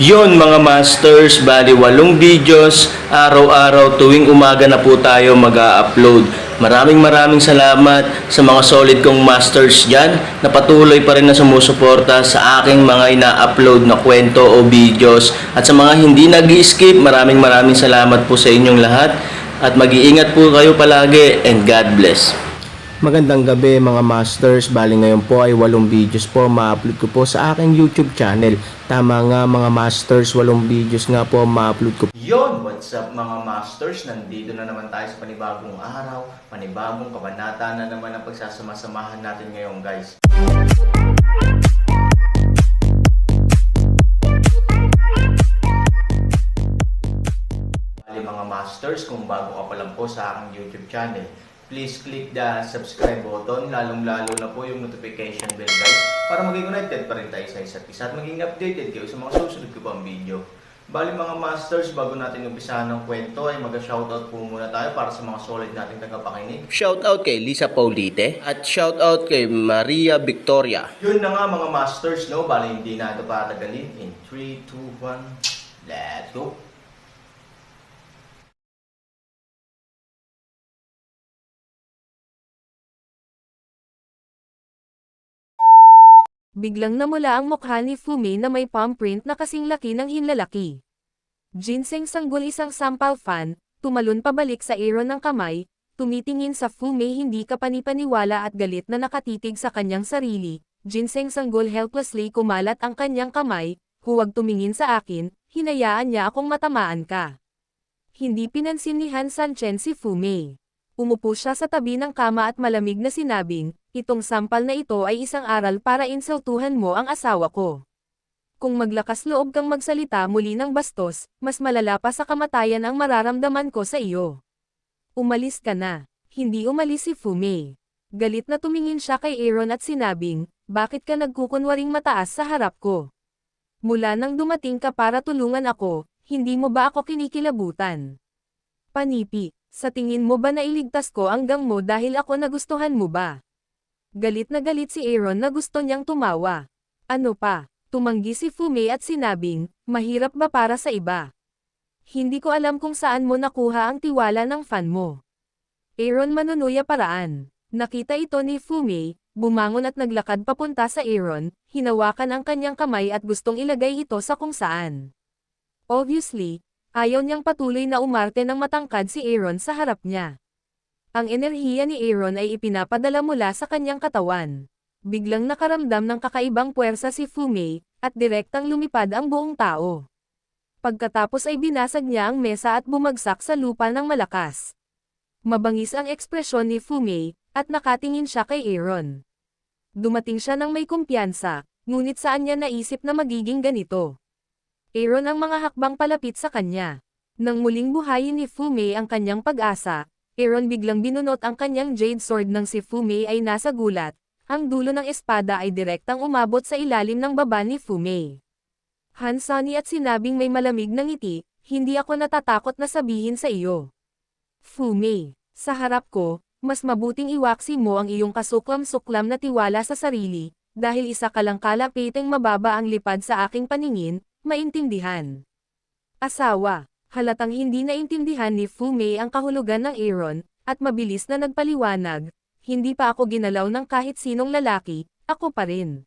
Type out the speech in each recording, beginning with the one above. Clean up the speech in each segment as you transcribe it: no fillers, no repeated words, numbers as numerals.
Yon mga masters, bali 8 videos, araw-araw tuwing umaga na po tayo mag-a-upload. Maraming salamat sa mga solid kong masters dyan na patuloy pa rin na sumusuporta sa aking mga ina-upload na kwento o videos. At sa mga hindi nag-skip, maraming salamat po sa inyong lahat. At mag-iingat po kayo palagi and God bless. Magandang gabi mga masters, bali ngayon po ay 8 videos po ma-upload ko po sa aking YouTube channel. Tama nga mga masters, 8 videos nga po ma-upload ko. Yon, what's up mga masters? Nandito na naman tayo sa panibagong araw, panibagong kabanata na naman ang pagsasama-samahan natin ngayon guys. Bali mga masters, kung bago ka pa lang po sa aking YouTube channel, please click the subscribe button, lalong-lalo na po yung notification bell guys, para maging connected pa rin tayo sa isa't isa at maging updated kayo sa mga susunod ko pang video. Bali mga masters, bago natin umpisahan ng kwento ay mag-shoutout po muna tayo para sa mga solid nating tagapakinig. Shoutout kay Lisa Paulite at shoutout kay Maria Victoria. Yun na nga mga masters, no? Bali hindi na ito patagalin. In 3, 2, 1, let's go! Biglang namula ang mukha ni Fumi na may palm print na kasing laki ng hinlalaki. Ginseng sanggol isang sampal fan, tumalon pabalik sa Aaron ng kamay, tumitingin sa Fumi hindi kapanipaniwala at galit na nakatitig sa kanyang sarili. Ginseng sanggol helplessly kumalat ang kanyang kamay, huwag tumingin sa akin, hinayaan niya akong matamaan ka. Hindi pinansin ni Han Sanchen si Fumi. Umupo siya sa tabi ng kama at malamig na sinabing, itong sampal na ito ay isang aral para insultuhan mo ang asawa ko. Kung maglakas loob kang magsalita muli ng bastos, mas malala pa sa kamatayan ang mararamdaman ko sa iyo. Umalis ka na. Hindi umalis si Fumi. Galit na tumingin siya kay Aaron at sinabing, bakit ka nagkukunwaring mataas sa harap ko? Mula nang dumating ka para tulungan ako, hindi mo ba ako kinikilabutan? Panipi. Sa tingin mo ba nailigtas ko ang gang mo dahil ako nagustuhan mo ba? Galit na galit si Aaron na gusto niyang tumawa. Ano pa? Tumanggi si Fumi at sinabing, mahirap ba para sa iba? Hindi ko alam kung saan mo nakuha ang tiwala ng fan mo. Aaron manunuya paraan. Nakita ito ni Fumi, bumangon at naglakad papunta sa Aaron, hinawakan ang kanyang kamay at gustong ilagay ito sa kung saan. Obviously, ayaw niyang patuloy na umarte ng matangkad si Aaron sa harap niya. Ang enerhiya ni Aaron ay ipinapadala mula sa kanyang katawan. Biglang nakaramdam ng kakaibang puwersa si Fumi, at direktang lumipad ang buong tao. Pagkatapos ay binasag niya ang mesa at bumagsak sa lupa ng malakas. Mabangis ang ekspresyon ni Fumi, at nakatingin siya kay Aaron. Dumating siya ng may kumpiyansa, ngunit saan niya naisip na magiging ganito? Aaron ang mga hakbang palapit sa kanya. Nang muling buhayin ni Fumi ang kanyang pag-asa, Aaron biglang binunot ang kanyang jade sword nang si Fumi ay nasa gulat, ang dulo ng espada ay direktang umabot sa ilalim ng baba ni Fumi. Hansani at sinabing may malamig na ngiti, hindi ako natatakot na sabihin sa iyo. Fumi, sa harap ko, mas mabuting iwaksi mo ang iyong kasuklam-suklam na tiwala sa sarili, dahil isa ka lang kalapiteng mababa ang lipad sa aking paningin, maintindihan. Asawa, halatang hindi naintindihan ni Fumi ang kahulugan ng Aaron, at mabilis na nagpaliwanag, hindi pa ako ginalaw ng kahit sinong lalaki, ako pa rin.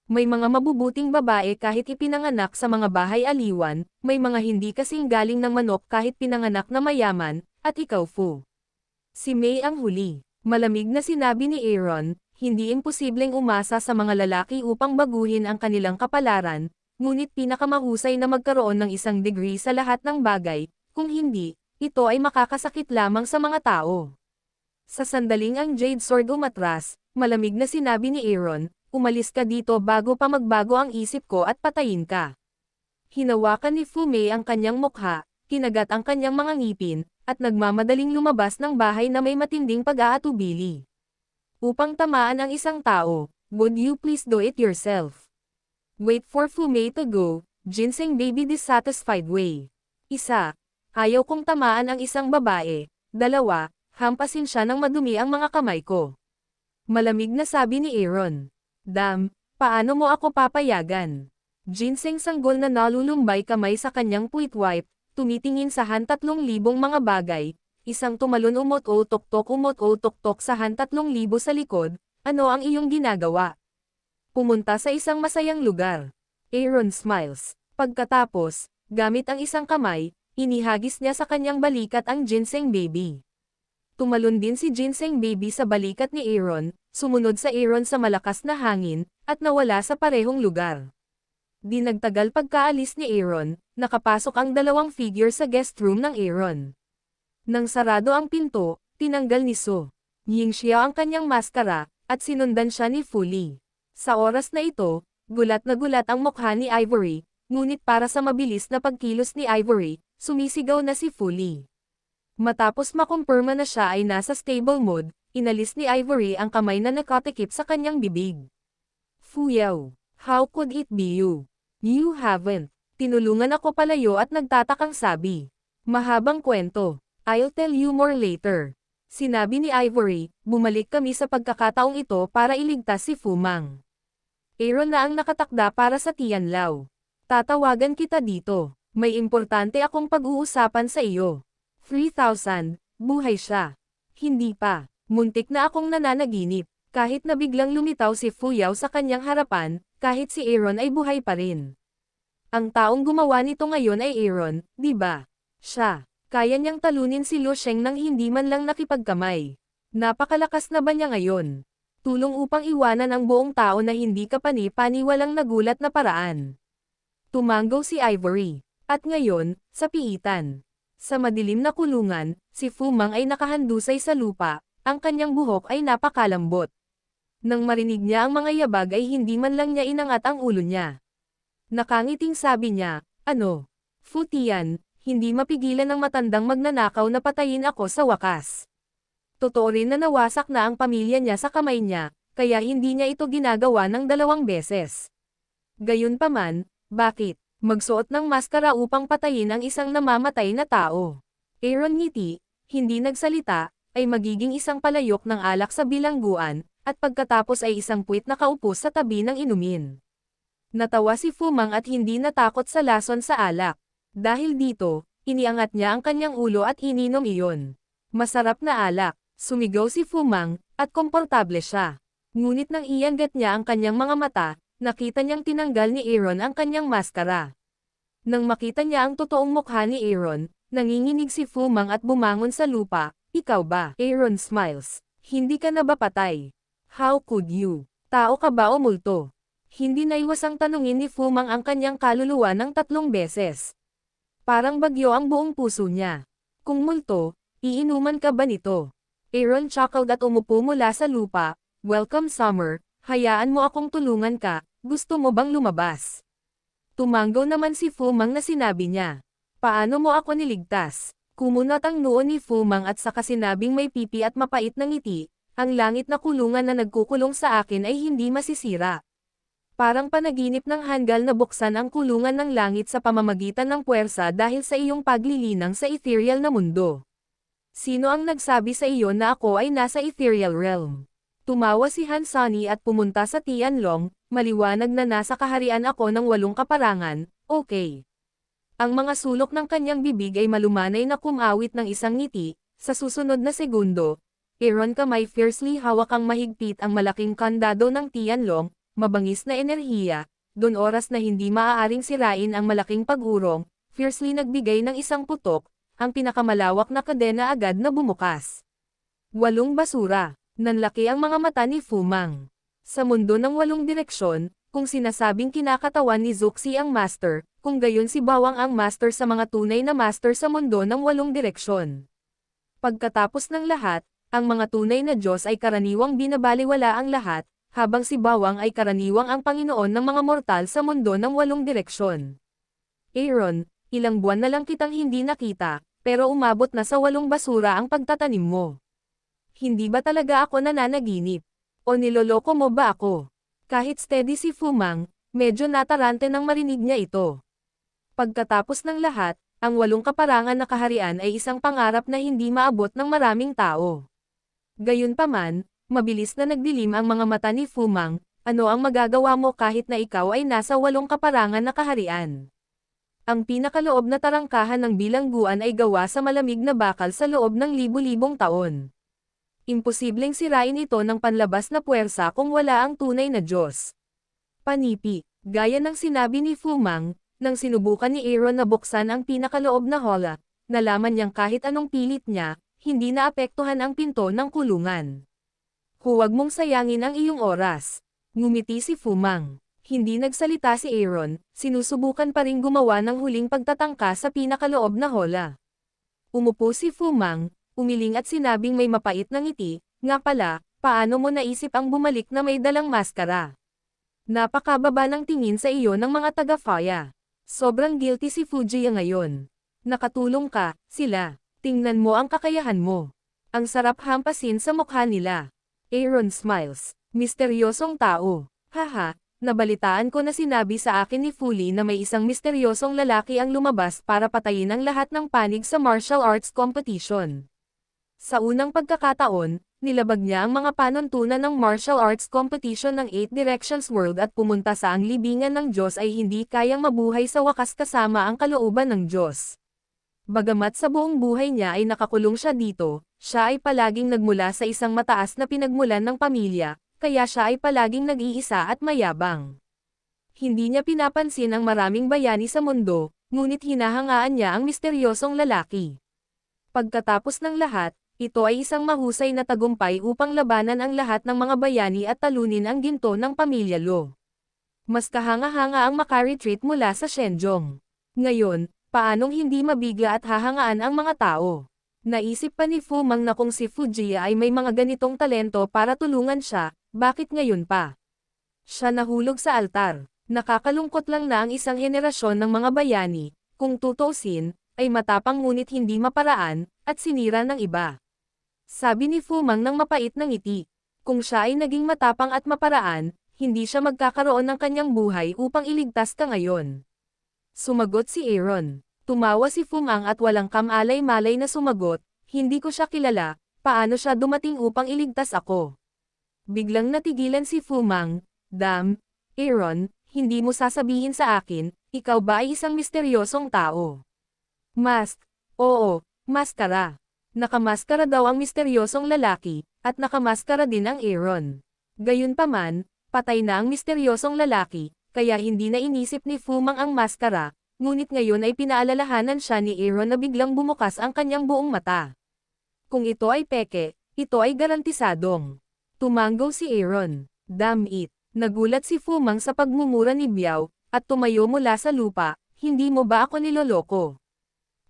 May mga mabubuting babae kahit ipinanganak sa mga bahay aliwan, may mga hindi kasing galing ng manok kahit pinanganak na mayaman, at ikaw Fu. Si Mei ang huli. Malamig na sinabi ni Aaron, hindi imposibleng umasa sa mga lalaki upang baguhin ang kanilang kapalaran, ngunit pinakamahusay na magkaroon ng isang degree sa lahat ng bagay, kung hindi, ito ay makakasakit lamang sa mga tao. Sa sandaling ang jade sword umatras, malamig na sinabi ni Aaron, umalis ka dito bago pa magbago ang isip ko at patayin ka. Hinawakan ni Fumi ang kanyang mukha, kinagat ang kanyang mga ngipin, at nagmamadaling lumabas ng bahay na may matinding pag-aatubili. Upang tamaan ang isang tao, would you please do it yourself? Wait for Fumi to go, Ginseng baby dissatisfied way. 1. Ayaw kong tamaan ang isang babae. 2. Hampasin siya ng madumi ang mga kamay ko. Malamig na sabi ni Aaron. Paano mo ako papayagan? Ginseng sanggol na nalulumbay kamay sa kanyang puwit-wipe, tumitingin sa 3,000 mga bagay, isang tumalon umot-o-tok-tok sa 3,000 sa likod, ano ang iyong ginagawa? Pumunta sa isang masayang lugar. Aaron smiles. Pagkatapos, gamit ang isang kamay, inihagis niya sa kanyang balikat ang ginseng baby. Tumalon din si ginseng baby sa balikat ni Aaron, sumunod sa Aaron sa malakas na hangin, at nawala sa parehong lugar. Di nagtagal pagkaalis ni Aaron, nakapasok ang dalawang figure sa guest room ng Aaron. Nang sarado ang pinto, tinanggal ni So Yingxiao ang kanyang maskara, at sinundan siya ni Fu Li. Sa oras na ito, gulat na gulat ang mukha ni Ivory, ngunit para sa mabilis na pagkilos ni Ivory, sumisigaw na si Fu Li. Matapos makumpirma na siya ay nasa stable mode, inalis ni Ivory ang kamay na nakatikip sa kanyang bibig. Fu Yao, how could it be you? You haven't. Tinulungan ako palayo at nagtatakang sabi. Mahabang kwento. I'll tell you more later. Sinabi ni Ivory, bumalik kami sa pagkakataong ito para iligtas si Fu Mang. Aaron na ang nakatakda para sa Tianlao. Tatawagan kita dito. May importante akong pag-uusapan sa iyo. 3,000, buhay siya. Hindi pa. Muntik na akong nananaginip. Kahit na biglang lumitaw si Fu Yao sa kanyang harapan, kahit si Aaron ay buhay pa rin. Ang taong gumawa nito ngayon ay Aaron, di ba? Siya. Kaya niyang talunin si Lu Sheng nang hindi man lang nakipagkamay. Napakalakas na ba niya ngayon? Tulong upang iwanan ang buong tao na hindi kapani-pani walang nagulat na paraan. Tumanggo si Ivory. At ngayon, sa piitan. Sa madilim na kulungan, si Fu Mang ay nakahandusay sa lupa, ang kanyang buhok ay napakalambot. Nang marinig niya ang mga yabag ay hindi man lang niya inangat ang ulo niya. Nakangiting sabi niya, ano? Fu Tian, hindi mapigilan ng matandang magnanakaw na patayin ako sa wakas. Totoo rin na nawasak na ang pamilya niya sa kamay niya, kaya hindi niya ito ginagawa ng 2 beses. Gayunpaman, bakit? Magsuot ng maskara upang patayin ang isang namamatay na tao. Aaron ngiti, hindi nagsalita, ay magiging isang palayok ng alak sa bilangguan, at pagkatapos ay isang puwit na kaupo sa tabi ng inumin. Natawa si Fu Mang at hindi natakot sa lason sa alak. Dahil dito, iniangat niya ang kanyang ulo at ininom iyon. Masarap na alak, sumigaw si Fu Mang, at komportable siya. Ngunit nang iangat niya ang kanyang mga mata, nakita niyang tinanggal ni Aaron ang kanyang maskara. Nang makita niya ang totoong mukha ni Aaron, nanginginig si Fu Mang at bumangon sa lupa. Ikaw ba? Aaron smiles. Hindi ka na ba patay? How could you? Tao ka ba o multo? Hindi naiwasang tanungin ni Fu Mang ang kanyang kaluluwa ng 3 beses. Parang bagyo ang buong puso niya. Kung multo, iinuman ka ba nito? Aaron chuckled at umupo mula sa lupa. Welcome Summer, hayaan mo akong tulungan ka, gusto mo bang lumabas? Tumanggo naman si Fu Mang na sinabi niya. Paano mo ako niligtas? Kumunot ang noo ni Fu Mang at saka sinabing may pipi at mapait na ngiti, ang langit na kulungan na nagkukulong sa akin ay hindi masisira. Parang panaginip ng hanggal na buksan ang kulungan ng langit sa pamamagitan ng puwersa dahil sa iyong paglilinang sa ethereal na mundo. Sino ang nagsabi sa iyo na ako ay nasa ethereal realm? Tumawa si Han Sunny at pumunta sa Tianlong, maliwanag na nasa kaharian ako ng 8 kaparangan, okay. Ang mga sulok ng kanyang bibig ay malumanay na kumawit ng isang ngiti, sa susunod na segundo, Aaron kamay fiercely hawak ang mahigpit ang malaking kandado ng Tianlong, mabangis na enerhiya, doon oras na hindi maaaring sirain ang malaking pag-urong, fiercely nagbigay ng isang putok, ang pinakamalawak na kadena agad na bumukas. 8 basura, nanlaki ang mga mata ni Fu Mang. Sa mundo ng 8 direksyon, kung sinasabing kinakatawan ni Zuxi ang master, kung gayon si Bawang ang master sa mga tunay na master sa mundo ng 8 direksyon. Pagkatapos ng lahat, ang mga tunay na Diyos ay karaniwang binabaliwala ang lahat, habang si Bawang ay karaniwang ang Panginoon ng mga mortal sa mundo ng 8 direksyon. Aaron, ilang buwan na lang kitang hindi nakita, pero umabot na sa 8 basura ang pagtatanim mo. Hindi ba talaga ako nananaginip? O niloloko mo ba ako? Kahit steady si Fu Mang, medyo natarante nang marinig niya ito. Pagkatapos ng lahat, ang 8 kaparangan na kaharian ay isang pangarap na hindi maabot ng maraming tao. Gayunpaman, mabilis na nagdilim ang mga mata ni Fu Mang, Ano ang magagawa mo kahit na ikaw ay nasa 8 kaparangan na kaharian? Ang pinakaloob na tarangkahan ng bilangguan ay gawa sa malamig na bakal sa loob ng libu-libong taon. Imposibleng sirain ito ng panlabas na puwersa kung wala ang tunay na Diyos. Panipi, gaya ng sinabi ni Fu Mang, nang sinubukan ni Aaron na buksan ang pinakaloob na hola, nalaman niyang kahit anong pilit niya, hindi naapektuhan ang pinto ng kulungan. Huwag mong sayangin ang iyong oras. Ngumiti si Fu Mang. Hindi nagsalita si Aaron, sinusubukan pa ring gumawa ng huling pagtatangka sa pinakaloob na hola. Umupo si Fu Mang, umiling at sinabing may mapait na ngiti, nga pala, paano mo naisip ang bumalik na may dalang maskara? Napakababa ng tingin sa iyo ng mga taga-Faya. Sobrang guilty si Fujiya ngayon. Nakatulong ka, sila. Tingnan mo ang kakayahan mo. Ang sarap hampasin sa mukha nila. Aaron smiles. Misteryosong tao. Haha, nabalitaan ko na sinabi sa akin ni Fuli na may isang misteryosong lalaki ang lumabas para patayin ang lahat ng panig sa martial arts competition. Sa unang pagkakataon, nilabag niya ang mga panuntunan ng martial arts competition ng 8 Directions World at pumunta sa ang libingan ng Diyos ay hindi kayang mabuhay sa wakas kasama ang kalooban ng Diyos. Bagamat sa buong buhay niya ay nakakulong siya dito, siya ay palaging nagmula sa isang mataas na pinagmulan ng pamilya, kaya siya ay palaging nag-iisa at mayabang. Hindi niya pinapansin ang maraming bayani sa mundo, ngunit hinahangaan niya ang misteryosong lalaki. Pagkatapos ng lahat, ito ay isang mahusay na tagumpay upang labanan ang lahat ng mga bayani at talunin ang ginto ng pamilya Lo. Mas kahanga-hanga ang makaretreat mula sa Shenjong. Ngayon, paanong hindi mabigla at hahangaan ang mga tao? Naisip pa ni Fu Mang na kung si Fujiya ay may mga ganitong talento para tulungan siya, bakit ngayon pa? Siya nahulog sa altar. Nakakalungkot lang na ang isang henerasyon ng mga bayani, kung tutuusin, ay matapang ngunit hindi maparaan, at sinira ng iba. Sabi ni Fu Mang ng mapait na ngiti. Kung siya ay naging matapang at maparaan, hindi siya magkakaroon ng kanyang buhay upang iligtas ka ngayon. Sumagot si Aaron. Tumawa si Fu Mang at walang kamalay-malay na sumagot, hindi ko siya kilala, paano siya dumating upang iligtas ako? Biglang natigilan si Fu Mang, Aaron, hindi mo sasabihin sa akin, ikaw ba ay isang misteryosong tao? Mask, oo, maskara. Nakamaskara daw ang misteryosong lalaki, at nakamaskara din ang Aaron. Gayunpaman, patay na ang misteryosong lalaki, kaya hindi na inisip ni Fu Mang ang maskara, ngunit ngayon ay pinaalalahanan siya ni Aaron na biglang bumukas ang kanyang buong mata. Kung ito ay peke, ito ay garantisadong. Tumanggaw si Aaron. Damn it. Nagulat si Fu Mang sa pagmumura ni Biao, at tumayo mula sa lupa, hindi mo ba ako niloloko?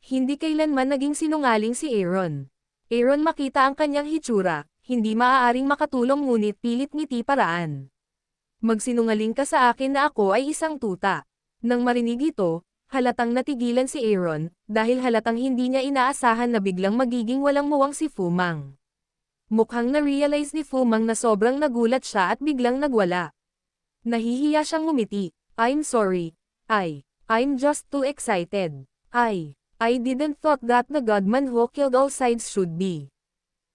Hindi kailanman naging sinungaling si Aaron. Aaron makita ang kanyang hitsura, hindi maaaring makatulong ngunit pilit ngiti paraan. Magsinungaling ka sa akin na ako ay isang tuta. Nang marinig ito, halatang natigilan si Aaron, dahil halatang hindi niya inaasahan na biglang magiging walang muwang si Fu Mang. Mukhang na-realize ni Fu Mang na sobrang nagulat siya at biglang nagwala. Nahihiya siyang ngumiti. I'm sorry. I'm just too excited. I didn't thought that the Godman who killed all sides should be.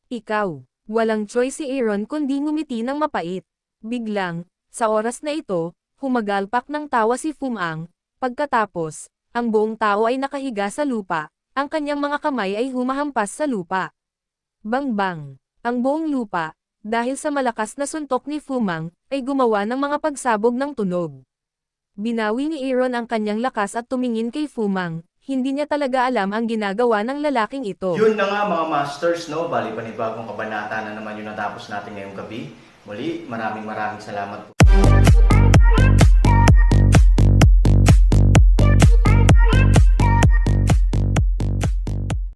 Ikaw. Walang choice si Aaron kundi ngumiti ng mapait. Biglang, sa oras na ito, humagalpak ng tawa si Fu Mang. Pagkatapos, ang buong tao ay nakahiga sa lupa, ang kanyang mga kamay ay humahampas sa lupa. Bang-bang. Ang buong lupa, dahil sa malakas na suntok ni Fu Mang, ay gumawa ng mga pagsabog ng tunog. Binawi ni Aaron ang kanyang lakas at tumingin kay Fu Mang, hindi niya talaga alam ang ginagawa ng lalaking ito. Yun na nga mga masters, no? Bali panibagong kabanata na naman yung natapos natin ngayong gabi. Muli, maraming salamat po.